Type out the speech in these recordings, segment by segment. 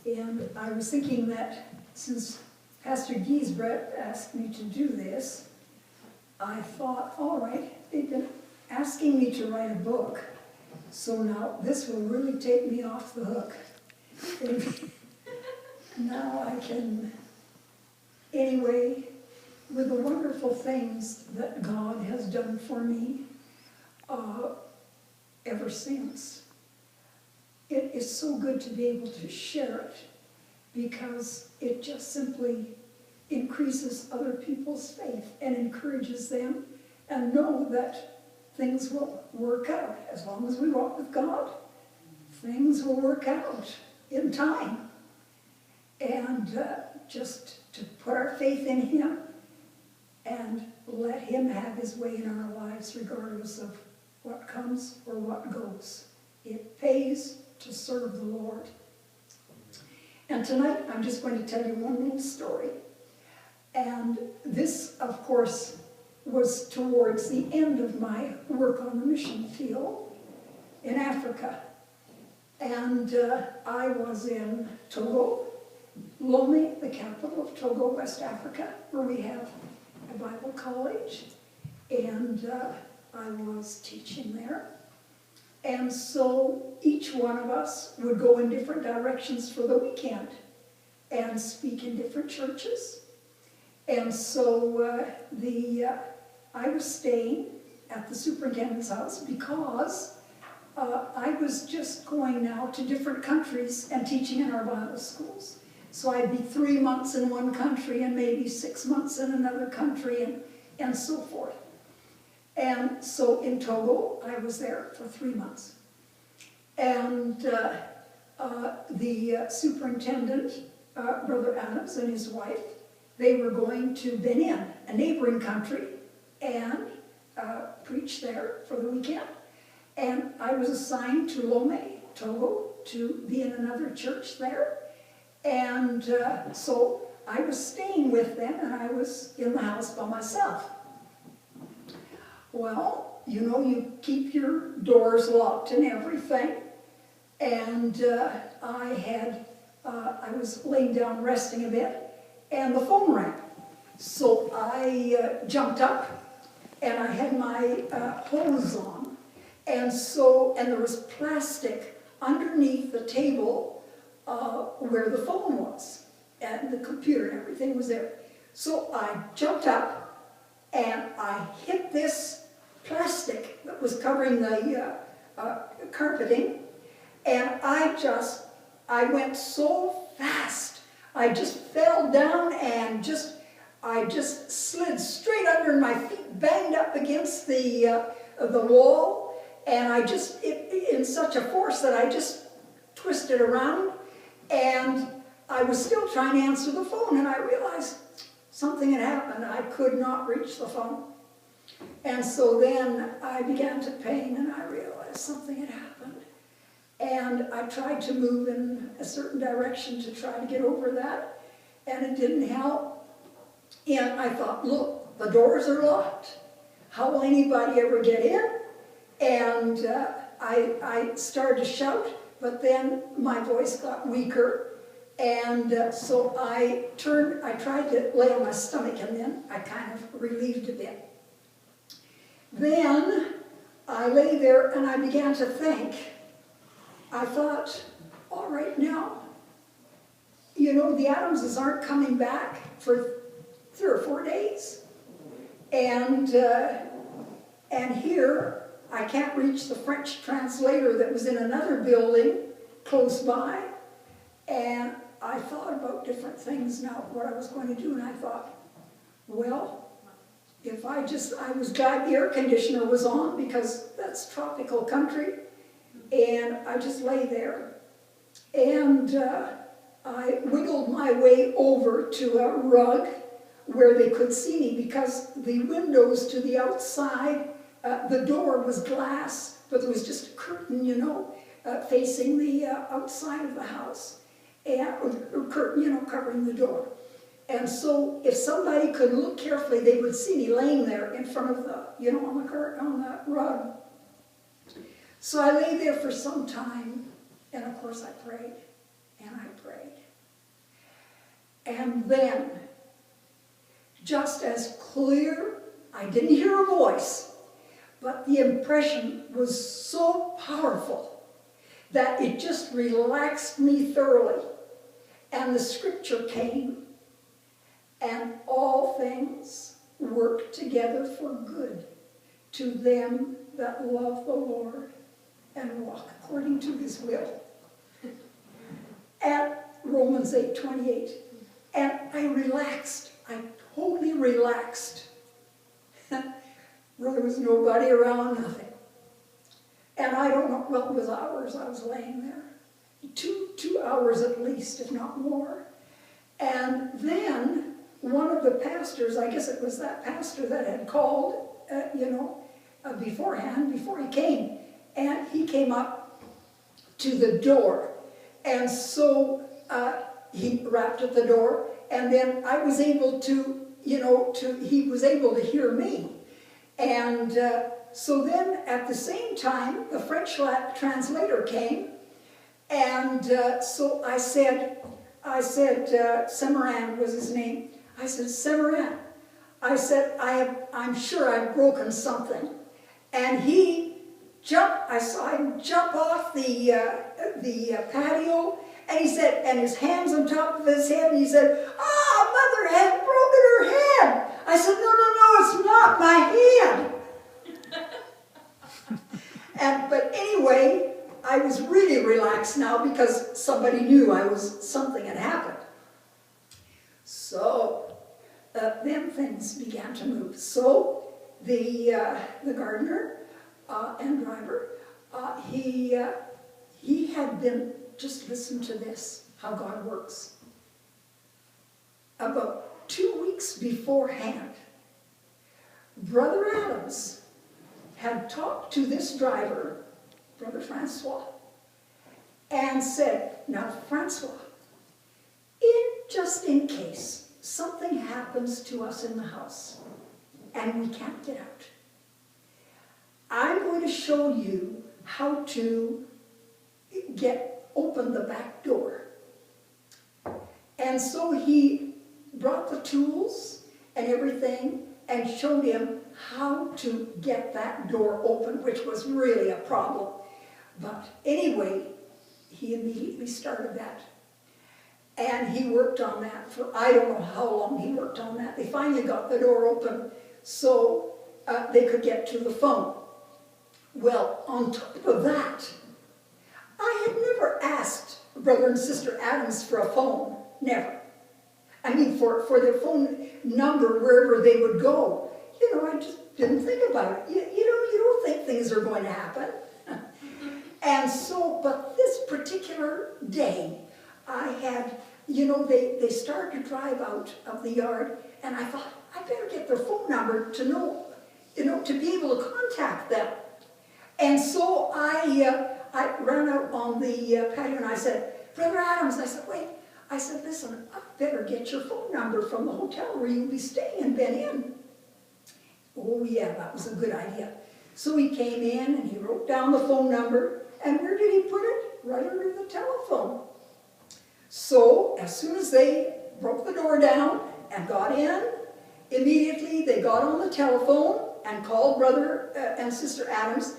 And I was thinking that since Pastor Giesbrecht asked me to do this, I thought, all right, they've been asking me to write a book, so now this will really take me off the hook. And now I can, anyway, with the wonderful things that God has done for me ever since, it is so good to be able to share it, because it just simply increases other people's faith and encourages them and know that things will work out. As long as we walk with God, things will work out in time. And just to put our faith in Him and let Him have His way in our lives regardless of what comes or what goes. It pays to serve the Lord. And tonight I'm just going to tell you one little story. And this, of course, was towards the end of my work on the mission field in Africa. And I was in Togo, Lomé, the capital of Togo, West Africa, where we have a Bible college. And I was teaching there. And so each one of us would go in different directions for the weekend and speak in different churches. And so I was staying at the superintendent's house because I was just going now to different countries and teaching in our Bible schools. So I'd be 3 months in one country and maybe 6 months in another country and so forth. And so in Togo, I was there for 3 months. And the superintendent, Brother Adams and his wife, they were going to Benin, a neighboring country, and preach there for the weekend. And I was assigned to Lomé, Togo, to be in another church there. And so I was staying with them, and I was in the house by myself. Well, you know, you keep your doors locked and everything. And I was laying down resting a bit, and the phone rang. So I jumped up, and I had my hose on. And there was plastic underneath the table where the phone was, and the computer and everything was there. So I jumped up, and I hit this plastic that was covering the carpeting, and I went so fast, I just fell down and I just slid straight under, and my feet banged up against the wall, and in such a force that I just twisted around, and I was still trying to answer the phone, and I realized something had happened. I could not reach the phone. And so then I began to pain, and I realized something had happened. And I tried to move in a certain direction to try to get over that, and it didn't help. And I thought, look, the doors are locked. How will anybody ever get in? And I started to shout, but then my voice got weaker. And so I tried to lay on my stomach, and then I kind of relieved a bit. Then I lay there and I began to think. I thought, all right, now, you know, the Adamses aren't coming back for 3 or 4 days. And here, I can't reach the French translator that was in another building close by. And I thought about different things now, what I was going to do, and I thought, well, if I was glad the air conditioner was on, because that's tropical country, and I just lay there. And I wiggled my way over to a rug where they could see me, because the windows to the outside, the door was glass, but there was just a curtain, you know, facing the outside of the house, and a curtain, you know, covering the door. And so if somebody could look carefully, they would see me laying there in front of the, you know, on the rug. So I lay there for some time, and of course I prayed, and I prayed. And then, just as clear, I didn't hear a voice, but the impression was so powerful that it just relaxed me thoroughly. And the scripture came, and all things work together for good to them that love the Lord and walk according to his will. And Romans 8:28. And I relaxed. I totally relaxed. There was nobody around, nothing. And I don't know, well, it was hours I was laying there. Two hours at least, if not more. And then one of the pastors, I guess it was that pastor that had called, beforehand, before he came, and he came up to the door. And so he rapped at the door, and then I was able to, he was able to hear me. And so then at the same time, the French translator came, and so I said, Semeran was his name. I said, Semeran, I said, I'm sure I've broken something. And he jumped, I saw him jump off the patio, and he said, and his hands on top of his head, and he said, Mother has broken her head. I said, no, it's not my head. But anyway, I was really relaxed now because somebody knew something had happened. So then things began to move. So the gardener and driver, he had been, just listen to this, how God works. About 2 weeks beforehand, Brother Adams had talked to this driver, Brother Francois, and said, now Francois, just in case something happens to us in the house and we can't get out, I'm going to show you how to open the back door. And so he brought the tools and everything and showed him how to get that door open, which was really a problem. But anyway, he immediately started that. And he worked on that for, I don't know how long he worked on that. They finally got the door open so they could get to the phone. Well, on top of that, I had never asked Brother and Sister Adams for a phone. Never. I mean, for their phone number wherever they would go. I just didn't think about it. You don't think things are going to happen. And so, but this particular day, I had, they started to drive out of the yard, and I thought, I better get their phone number to know, to be able to contact them. And so I ran out on the patio, and I said, Brother Adams, I said, wait. I said, listen, I better get your phone number from the hotel where you'll be staying in Ben-In. Oh yeah, that was a good idea. So he came in and he wrote down the phone number, and where did he put it? Right under the telephone. So as soon as they broke the door down and got in, immediately they got on the telephone and called Brother and Sister Adams.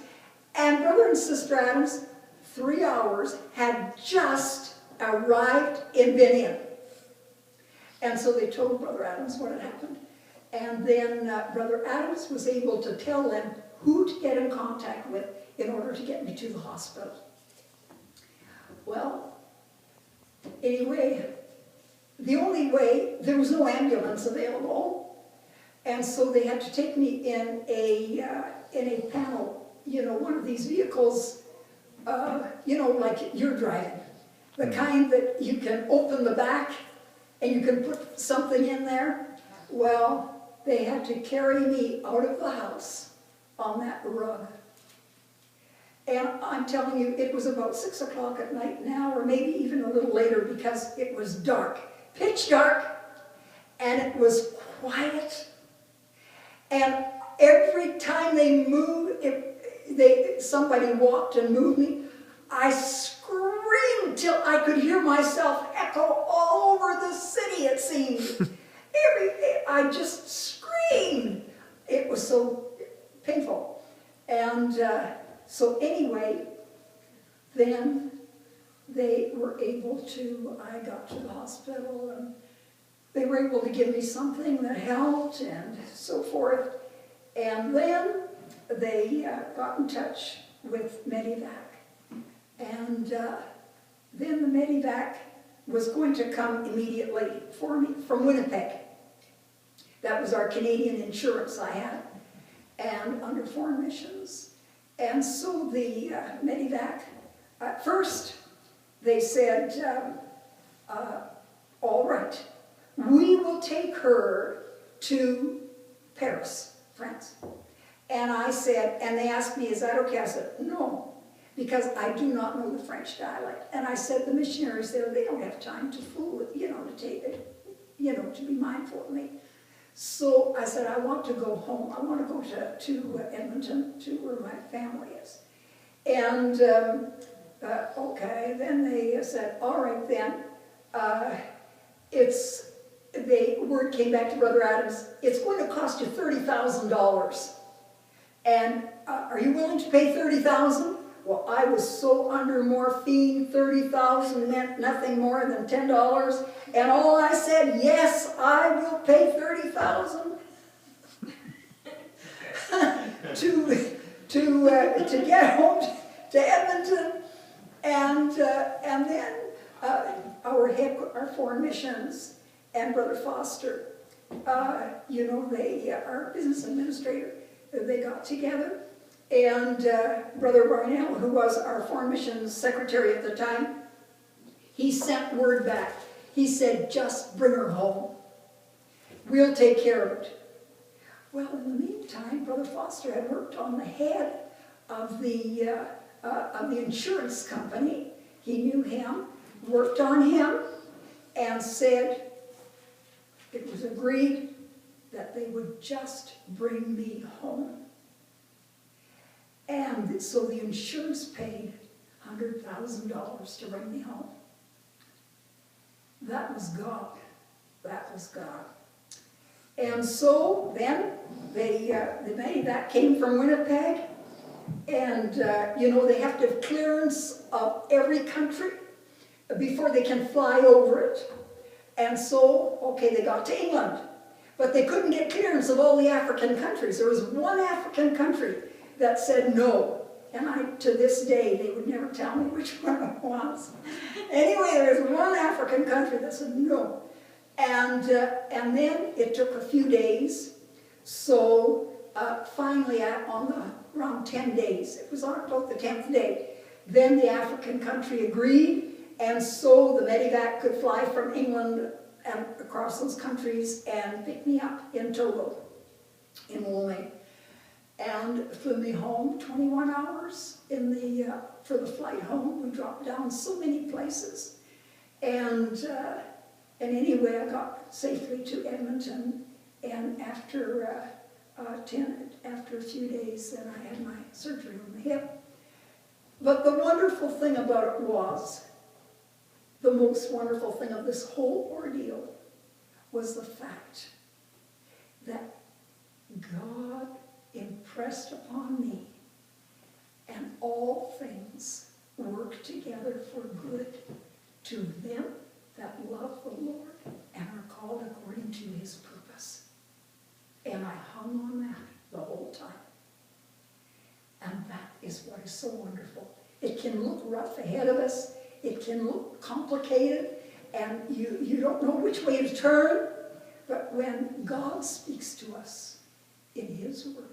And Brother and Sister Adams, 3 hours, had just arrived in Ben-In. And so they told Brother Adams what had happened. And then Brother Adams was able to tell them who to get in contact with in order to get me to the hospital. Well, anyway, the only way, there was no ambulance available, and so they had to take me in a panel, one of these vehicles, like you're driving. The kind that you can open the back and you can put something in there. Well, they had to carry me out of the house on that rug. And I'm telling you, it was about 6 o'clock at night now, or maybe even a little later, because it was dark, pitch dark, and it was quiet. And every time they moved, somebody walked and moved me, I screamed screamed till I could hear myself echo all over the city, it seemed. I just screamed. It was so painful. And so anyway, then they were able to, I got to the hospital and they were able to give me something that helped and so forth. And then they got in touch with Medevac. And then the Medevac was going to come immediately for me from Winnipeg. That was our Canadian insurance I had, and under foreign missions. And so the Medevac, at first they said, all right, we will take her to Paris, France. And I said, and they asked me, is that okay? I said, no, because I do not know the French dialect. And I said, the missionaries there, they don't have time to fool it, to take it, to be mindful of me. So I said, I want to go home. I want to go to Edmonton, to where my family is. And, okay, then they said, all right then, word came back to Brother Adams, it's going to cost you $30,000. And are you willing to pay $30,000? Well, I was so under morphine, $30,000 meant nothing more than $10. And all I said, yes, I will pay $30,000 to get home to Edmonton. And then our foreign missions and Brother Foster, our business administrator, they got together. And Brother Barnell, who was our foreign missions secretary at the time, he sent word back. He said, just bring her home. We'll take care of it. Well, in the meantime, Brother Foster had worked on the head of the insurance company. He knew him, worked on him, and said it was agreed that they would just bring me home. And so the insurance paid $100,000 to bring me home. That was God. That was God. And so then the Medevac came from Winnipeg, and they have to have clearance of every country before they can fly over it. And so, okay, they got to England, but they couldn't get clearance of all the African countries. There was one African country that said no. And to this day, they would never tell me which one it was. Anyway, there was one African country that said no. And then it took a few days. So finally, around 10 days, it was on about the 10th day, then the African country agreed. And so the Medevac could fly from England and across those countries and pick me up in Togo, in Lund. And flew me home 21 hours for the flight home. We dropped down so many places. And anyway, I got safely to Edmonton. And after a few days, then I had my surgery on the hip. But the wonderful thing about it was, the most wonderful thing of this whole ordeal was the fact that God impressed upon me, and all things work together for good to them that love the Lord and are called according to his purpose. And I hung on that the whole time. And that is what is so wonderful. It can look rough ahead of us. It can look complicated, and you don't know which way to turn. But when God speaks to us in his word,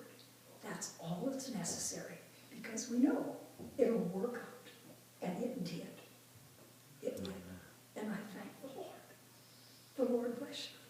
that's all that's necessary, because we know it'll work out. And it did. It did. And I thank the Lord. The Lord bless you.